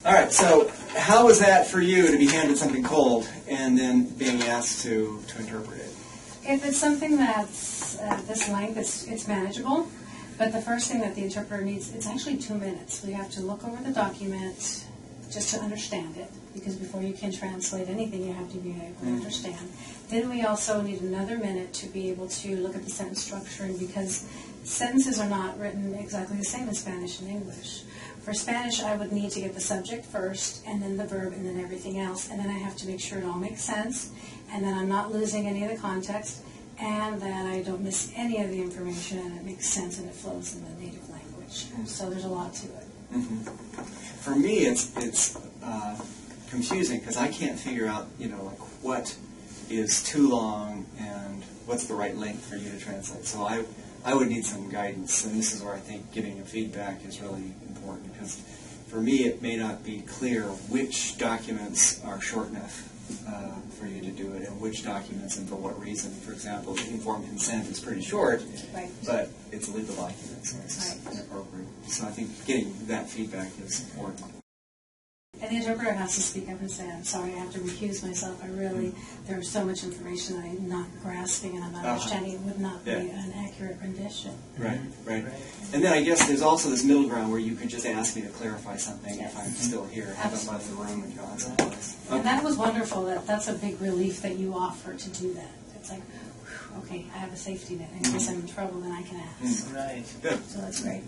All right, so how was that for you to be handed something cold and then being asked to interpret it? If it's something that's this length, it's manageable. But the first thing that the interpreter needs, it's actually 2 minutes. We have to look over the document just to understand it, because before you can translate anything, you have to be able to understand. Then we also need another minute to be able to look at the sentence structuring, because sentences are not written exactly the same in Spanish and English. For Spanish, I would need to get the subject first, and then the verb, and then everything else, and then I have to make sure it all makes sense, and then I'm not losing any of the context, and that I don't miss any of the information, and it makes sense and it flows in the native language. So there's a lot to it. For me, it's confusing because I can't figure out, like what is too long and what's the right length for you to translate. So I would need some guidance, and this is where I think giving a feedback is really important, because for me it may not be clear which documents are short enough for you to do it, and which documents and for what reason. For example, informed consent is pretty short, Right. but it's a legal document, so it's inappropriate. So I think getting that feedback is important. And the interpreter has to speak up and say, I'm sorry, I have to recuse myself. There's so much information that I'm not grasping and I'm not understanding. It would not be an accurate rendition. Right. And then I guess there's also this middle ground where you could just ask me to clarify something if I'm still here, haven't left the room and gone someplace. Okay. And that was wonderful. That's a big relief that you offer to do that. It's like, whew, okay, I have a safety net. In case I'm in trouble, then I can ask. Right. Good. So that's great.